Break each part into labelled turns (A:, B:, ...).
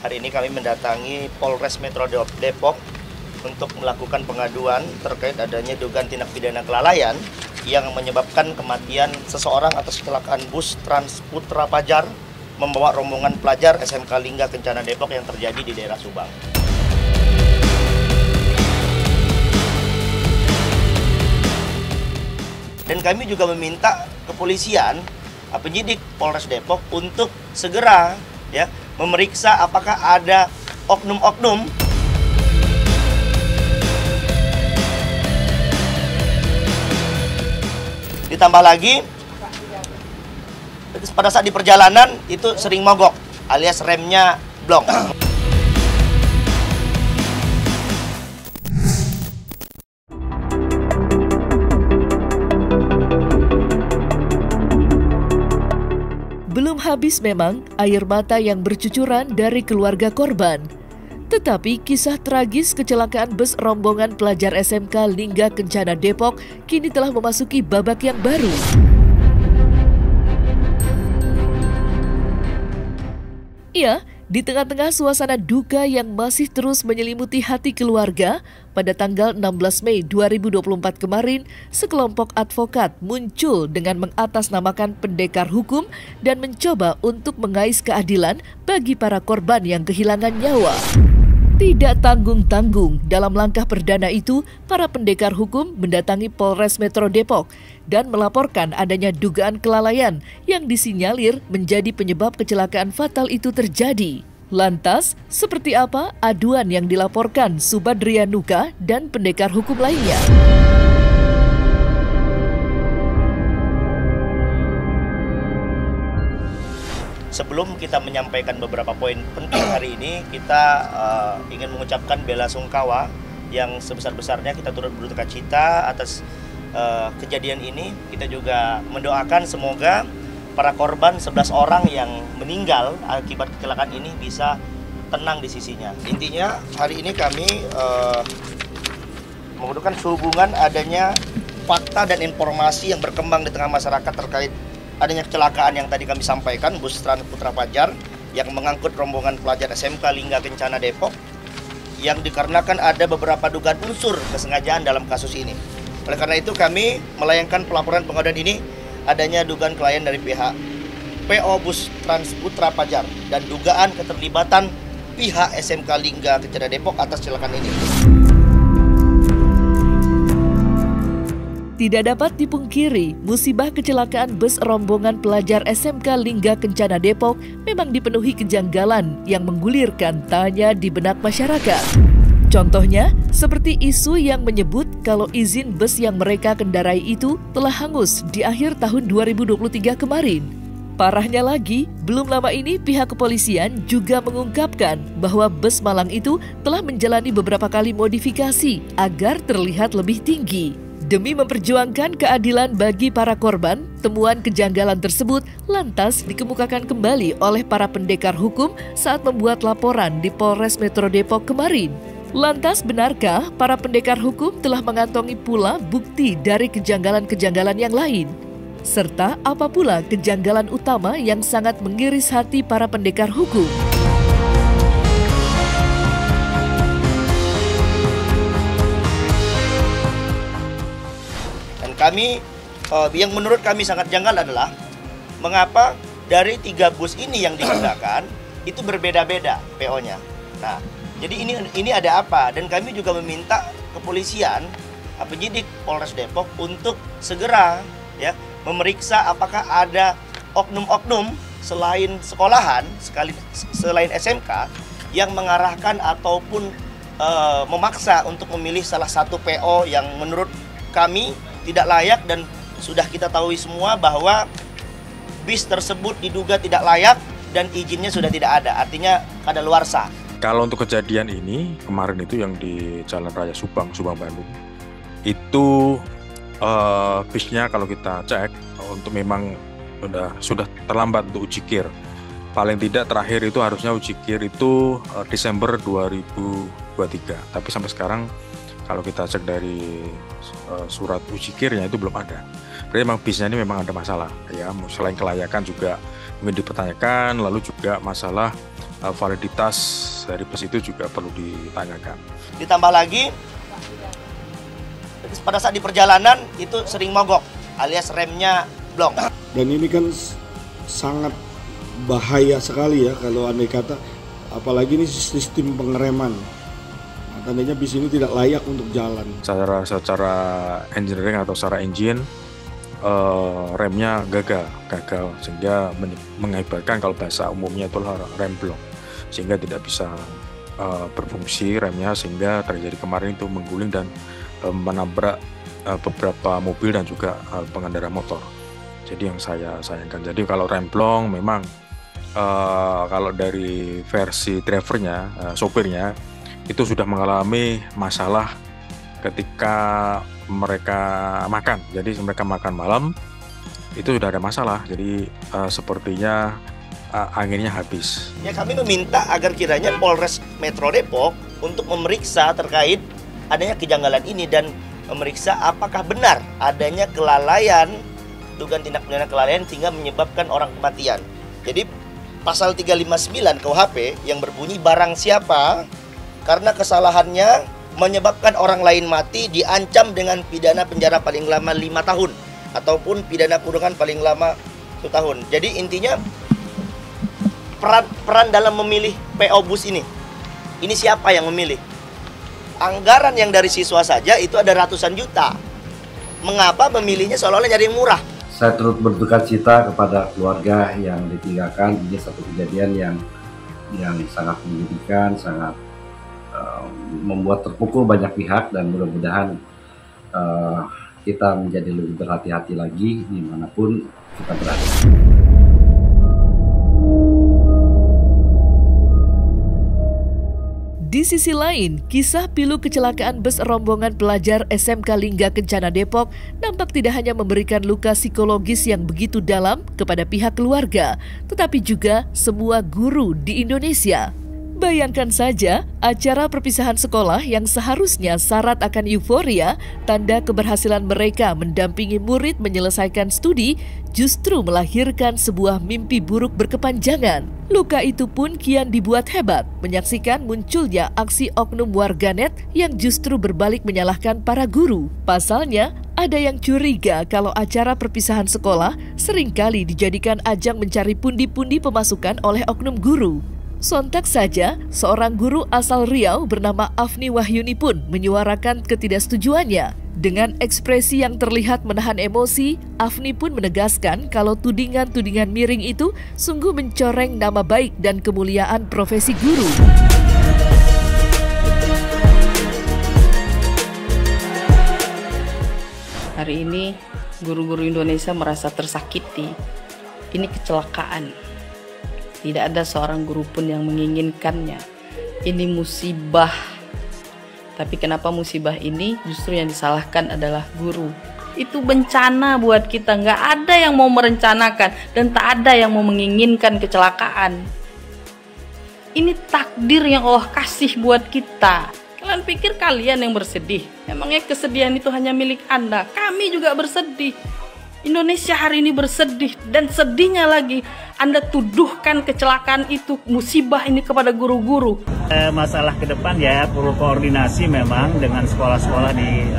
A: Hari ini kami mendatangi Polres Metro Depok untuk melakukan pengaduan terkait adanya dugaan tindak pidana kelalaian yang menyebabkan kematian seseorang atas kecelakaan bus Trans Putra Pajar membawa rombongan pelajar SMK Lingga Kencana Depok yang terjadi di daerah Subang. Dan kami juga meminta kepolisian, penyidik Polres Depok untuk segera memeriksa apakah ada oknum-oknum ditambah lagi pada saat di perjalanan itu sering mogok alias remnya blong.
B: Belum habis memang air mata yang bercucuran dari keluarga korban. Tetapi kisah tragis kecelakaan bus rombongan pelajar SMK Lingga Kencana Depok kini telah memasuki babak yang baru. Ya, di tengah-tengah suasana duka yang masih terus menyelimuti hati keluarga, pada tanggal 16 Mei 2024 kemarin, sekelompok advokat muncul dengan mengatasnamakan pendekar hukum dan mencoba untuk mengais keadilan bagi para korban yang kehilangan nyawa. Tidak tanggung-tanggung, dalam langkah perdana itu, para pendekar hukum mendatangi Polres Metro Depok dan melaporkan adanya dugaan kelalaian yang disinyalir menjadi penyebab kecelakaan fatal itu terjadi. Lantas, seperti apa aduan yang dilaporkan Subadrianuka dan pendekar hukum lainnya?
A: Sebelum kita menyampaikan beberapa poin penting hari ini, kita ingin mengucapkan bela sungkawa yang sebesar-besarnya. Kita turut berduka cita atas kejadian ini. Kita juga mendoakan semoga para korban 11 orang yang meninggal akibat kecelakaan ini bisa tenang di sisinya. Intinya hari ini kami mengumpulkan sehubungan adanya fakta dan informasi yang berkembang di tengah masyarakat terkait adanya kecelakaan yang tadi kami sampaikan, bus Trans Putra Pajar yang mengangkut rombongan pelajar SMK Lingga Kencana Depok, yang dikarenakan ada beberapa dugaan unsur kesengajaan dalam kasus ini. Oleh karena itu kami melayangkan pelaporan pengaduan ini adanya dugaan kelalaian dari pihak PO bus Trans Putra Pajar dan dugaan keterlibatan pihak SMK Lingga Kencana Depok atas kecelakaan ini.
B: Tidak dapat dipungkiri, musibah kecelakaan bus rombongan pelajar SMK Lingga Kencana Depok memang dipenuhi kejanggalan yang menggulirkan tanya di benak masyarakat. Contohnya, seperti isu yang menyebut kalau izin bus yang mereka kendarai itu telah hangus di akhir tahun 2023 kemarin. Parahnya lagi, belum lama ini pihak kepolisian juga mengungkapkan bahwa bus Malang itu telah menjalani beberapa kali modifikasi agar terlihat lebih tinggi. Demi memperjuangkan keadilan bagi para korban, temuan kejanggalan tersebut lantas dikemukakan kembali oleh para pendekar hukum saat membuat laporan di Polres Metro Depok kemarin. Lantas benarkah para pendekar hukum telah mengantongi pula bukti dari kejanggalan-kejanggalan yang lain? Serta apa pula kejanggalan utama yang sangat mengiris hati para pendekar hukum?
A: Kami, yang menurut kami sangat janggal adalah mengapa dari 3 bus ini yang digunakan itu berbeda-beda PO-nya. Nah, jadi ini ada apa? Dan kami juga meminta kepolisian, penyidik Polres Depok untuk segera memeriksa apakah ada oknum-oknum selain sekolahan, selain SMK yang mengarahkan ataupun memaksa untuk memilih salah satu PO yang menurut kami tidak layak, dan sudah kita tahu semua bahwa bis tersebut diduga tidak layak dan izinnya sudah tidak ada, artinya kadaluarsa.
C: Kalau untuk kejadian ini kemarin itu yang di Jalan Raya Subang Bandung itu bisnya kalau kita cek untuk memang sudah terlambat untuk ujikir. Paling tidak terakhir itu harusnya ujikir itu Desember 2023, tapi sampai sekarang kalau kita cek dari surat ujikirnya itu belum ada. Berarti memang bisnya ini memang ada masalah ya. Selain kelayakan juga mungkin dipertanyakan, lalu juga masalah validitas dari bus itu juga perlu ditanyakan.
A: Ditambah lagi pada saat di perjalanan itu sering mogok alias remnya blong.
D: Dan ini kan sangat bahaya sekali ya kalau andai kata, apalagi ini sistem pengereman. Nah, tandanya bis ini tidak layak untuk jalan.
C: Secara engineering atau secara engine, remnya gagal sehingga mengakibatkan, kalau bahasa umumnya itu rem blong, sehingga tidak bisa berfungsi remnya, sehingga terjadi kemarin itu mengguling dan menabrak beberapa mobil dan juga pengendara motor. Jadi yang saya sayangkan, jadi kalau rem blong memang kalau dari versi drivernya, sopirnya itu sudah mengalami masalah ketika mereka makan. Jadi mereka makan malam itu sudah ada masalah. Jadi sepertinya anginnya habis.
A: Ya, kami meminta agar kiranya Polres Metro Depok untuk memeriksa terkait adanya kejanggalan ini dan memeriksa apakah benar adanya kelalaian, dugaan tindak pidana kelalaian sehingga menyebabkan orang kematian. Jadi pasal 359 KUHP yang berbunyi barang siapa karena kesalahannya menyebabkan orang lain mati diancam dengan pidana penjara paling lama 5 tahun ataupun pidana kurungan paling lama 1 tahun. Jadi intinya peran dalam memilih PO bus ini siapa yang memilih? Anggaran yang dari siswa saja itu ada ratusan juta. Mengapa memilihnya seolah-olah nyari yang murah?
E: Saya turut berduka cita kepada keluarga yang ditinggalkan. Ini satu kejadian yang sangat menyedihkan, sangat membuat terpukul banyak pihak, dan mudah-mudahan kita menjadi lebih berhati-hati lagi dimanapun kita berada.
B: Di sisi lain, kisah pilu kecelakaan bus rombongan pelajar SMK Lingga Kencana Depok nampak tidak hanya memberikan luka psikologis yang begitu dalam kepada pihak keluarga, tetapi juga semua guru di Indonesia. Bayangkan saja, acara perpisahan sekolah yang seharusnya syarat akan euforia, tanda keberhasilan mereka mendampingi murid menyelesaikan studi, justru melahirkan sebuah mimpi buruk berkepanjangan. Luka itu pun kian dibuat hebat, menyaksikan munculnya aksi oknum warganet yang justru berbalik menyalahkan para guru. Pasalnya, ada yang curiga kalau acara perpisahan sekolah seringkali dijadikan ajang mencari pundi-pundi pemasukan oleh oknum guru. Sontak saja, seorang guru asal Riau bernama Afni Wahyuni pun menyuarakan ketidaksetujuannya. Dengan ekspresi yang terlihat menahan emosi, Afni pun menegaskan kalau tudingan-tudingan miring itu sungguh mencoreng nama baik dan kemuliaan profesi guru.
F: Hari ini, guru-guru Indonesia merasa tersakiti. Ini kecelakaan. Tidak ada seorang guru pun yang menginginkannya. Ini musibah. Tapi kenapa musibah ini justru yang disalahkan adalah guru? Itu bencana buat kita. Nggak ada yang mau merencanakan dan tak ada yang mau menginginkan kecelakaan. Ini takdir yang Allah kasih buat kita. Kalian pikir kalian yang bersedih? Emangnya kesedihan itu hanya milik Anda? Kami juga bersedih. Indonesia hari ini bersedih, dan sedihnya lagi Anda tuduhkan kecelakaan itu, musibah ini kepada guru-guru.
G: Masalah ke depan ya perlu koordinasi memang dengan sekolah-sekolah di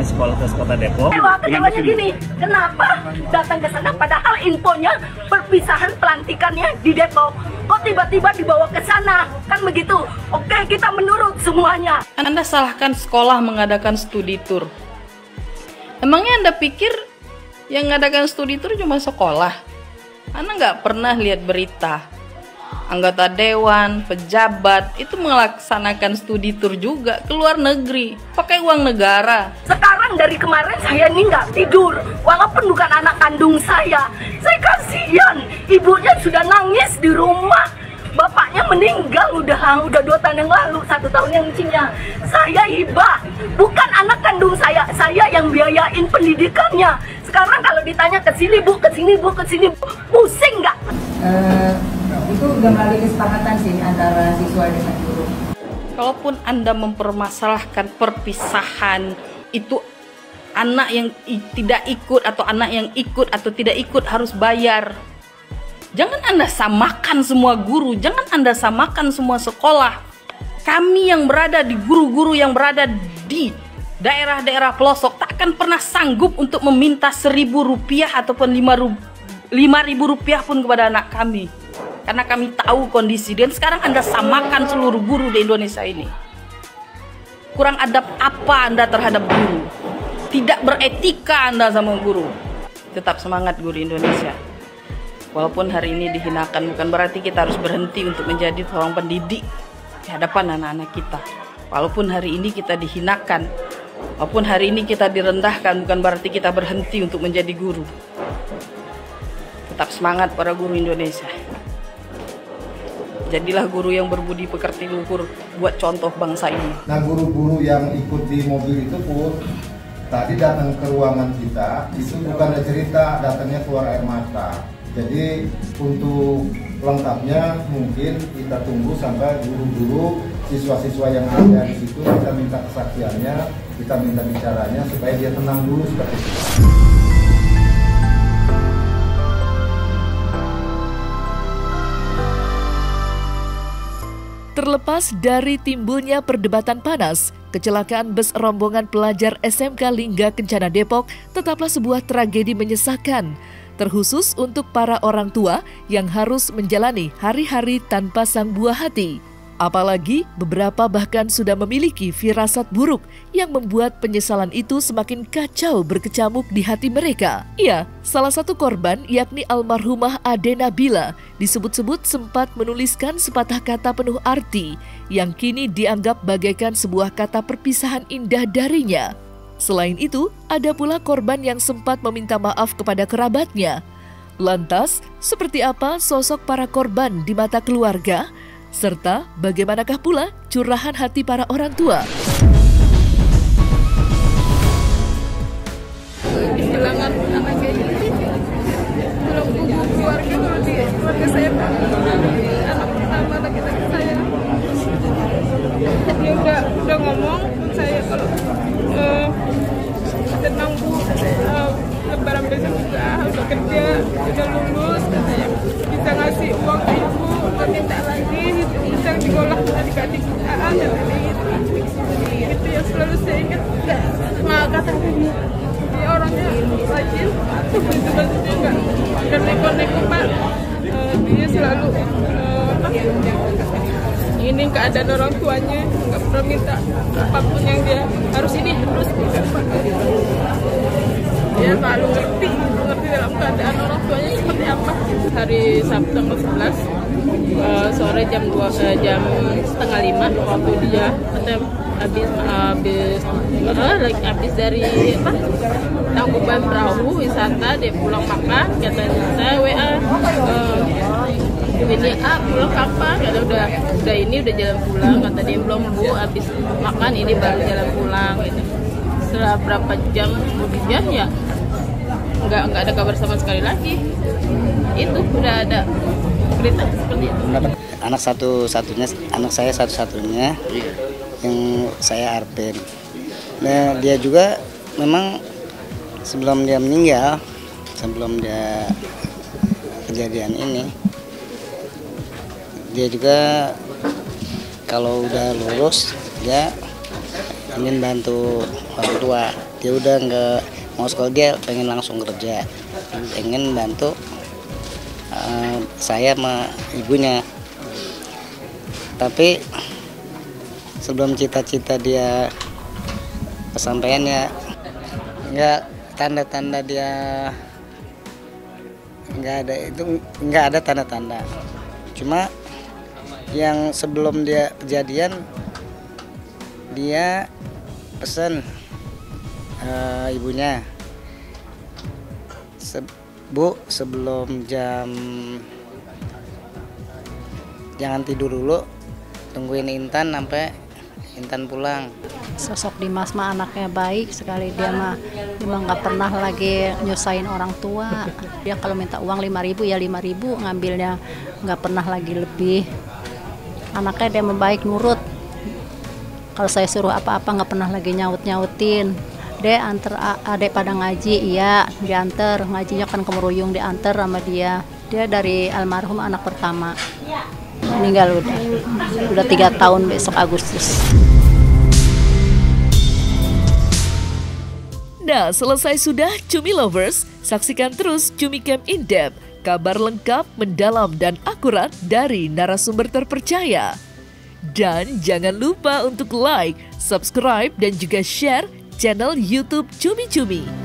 G: sekolah Kota Depok.
H: Kejadiannya gini, kenapa datang ke sana padahal infonya perpisahan pelantikannya di Depok, kok tiba-tiba dibawa ke sana, kan begitu? Oke, kita menurut semuanya.
F: Anda salahkan sekolah mengadakan studi tour. Emangnya Anda pikir yang mengadakan studi tour cuma sekolah? Anda nggak pernah lihat berita anggota dewan, pejabat itu melaksanakan studi tour juga ke luar negeri pakai uang negara.
H: Sekarang dari kemarin saya ini nggak tidur, walaupun bukan anak kandung saya kasihan, ibunya sudah nangis di rumah. Bapaknya meninggal udah 2 tahun yang lalu, 1 tahun yang cinya. Saya hibah, bukan anak kandung saya yang biayain pendidikannya. Sekarang kalau ditanya ke sini bu, pusing nggak?
I: Itu udah melalui kesepakatan sih antara siswa dengan guru.
F: Kalaupun Anda mempermasalahkan perpisahan itu, anak yang tidak ikut atau anak yang ikut atau tidak ikut harus bayar. Jangan Anda samakan semua guru, jangan Anda samakan semua sekolah. Kami yang berada di guru-guru yang berada di daerah-daerah pelosok tak akan pernah sanggup untuk meminta Rp1.000 ataupun Rp5.000 pun kepada anak kami. Karena kami tahu kondisi. Dan sekarang Anda samakan seluruh guru di Indonesia ini. Kurang adab apa Anda terhadap guru? Tidak beretika Anda sama guru. Tetap semangat guru Indonesia. Walaupun hari ini dihinakan, bukan berarti kita harus berhenti untuk menjadi seorang pendidik di hadapan anak-anak kita. Walaupun hari ini kita dihinakan, walaupun hari ini kita direndahkan, bukan berarti kita berhenti untuk menjadi guru. Tetap semangat para guru Indonesia. Jadilah guru yang berbudi pekerti luhur, buat contoh bangsa ini.
J: Nah, guru-guru yang ikut di mobil itu pun tadi datang ke ruangan kita, itu bukan ada cerita, datangnya keluar air mata. Jadi untuk lengkapnya mungkin kita tunggu sampai guru-guru, siswa-siswa yang ada di situ, kita minta kesaksiannya, kita minta bicaranya supaya dia tenang dulu seperti itu.
B: Terlepas dari timbulnya perdebatan panas, kecelakaan bus rombongan pelajar SMK Lingga Kencana Depok tetaplah sebuah tragedi menyesakan, terkhusus untuk para orang tua yang harus menjalani hari-hari tanpa sang buah hati. Apalagi beberapa bahkan sudah memiliki firasat buruk yang membuat penyesalan itu semakin kacau berkecamuk di hati mereka. Ya, salah satu korban yakni almarhumah Ade Nabila disebut-sebut sempat menuliskan sepatah kata penuh arti yang kini dianggap bagaikan sebuah kata perpisahan indah darinya. Selain itu, ada pula korban yang sempat meminta maaf kepada kerabatnya. Lantas, seperti apa sosok para korban di mata keluarga? Serta bagaimanakah pula curahan hati para orang tua?
K: Kehilangan anak kayak gini, belum keluarga, kalau di keluarga saya anak pertama laki-laki saya. Dia udah ngomong saya kalau tenang Bu, lebaran besok juga udah kerja, udah lulus, katanya bisa ngasih uang ke ibu, nggak minta lagi, bisa diolah adik-adik katanya itu yang selalu saya ingat. Nah katanya dia orangnya rajin, betul-betul nggak neko-neko Pak. Dia selalu ini keadaan orang tuanya, nggak pernah minta apapun yang dia harus ini terus bukan Pak. Dia selalu ngerti dalam keadaan orang tuanya seperti apa. Hari Sabtu tanggal 11 sore jam 4:30 waktu dia habis dari Tangkuban Perahu wisata, dia pulang makan, katanya saya WA ini pulang kapan? Kata udah ini udah jalan pulang, kata dia belum Bu, habis makan ini baru jalan pulang gitu. Setelah berapa jam kemudian ya nggak ada kabar sama sekali lagi. Itu udah ada berita seperti itu.
L: Anak saya satu-satunya yang saya arpen. Nah, dia juga memang sebelum dia meninggal, sebelum dia kejadian ini, dia juga kalau udah lulus dia ingin bantu orang tua. Dia udah nggak mau sekolah, dia pengen langsung kerja, pengen bantu saya sama ibunya. Tapi sebelum cita-cita dia kesampaiannya, nggak tanda-tanda dia nggak ada tanda-tanda. Cuma yang sebelum dia kejadian dia pesan ibunya, Bu, sebelum jam jangan tidur dulu, tungguin Intan sampai Intan pulang.
M: Sosok Dimas mah anaknya baik sekali, dia mah nggak pernah lagi nyusahin orang tua. Dia kalau minta uang 5.000 ya 5.000, ngambilnya nggak pernah lagi lebih. Anaknya dia baik, nurut. Kalau saya suruh apa-apa nggak pernah lagi nyaut-nyautin. Dia antar adek pada ngaji, iya diantar, ngajinya kan kemeruyung, diantar sama dia. Dia dari almarhum anak pertama. Meninggal udah 3 tahun besok Agustus.
B: Nah, selesai sudah Cumi Lovers, saksikan terus Cumi Camp In Depth, kabar lengkap, mendalam, dan akurat dari narasumber terpercaya. Dan jangan lupa untuk like, subscribe, dan juga share channel YouTube Cumi Cumi.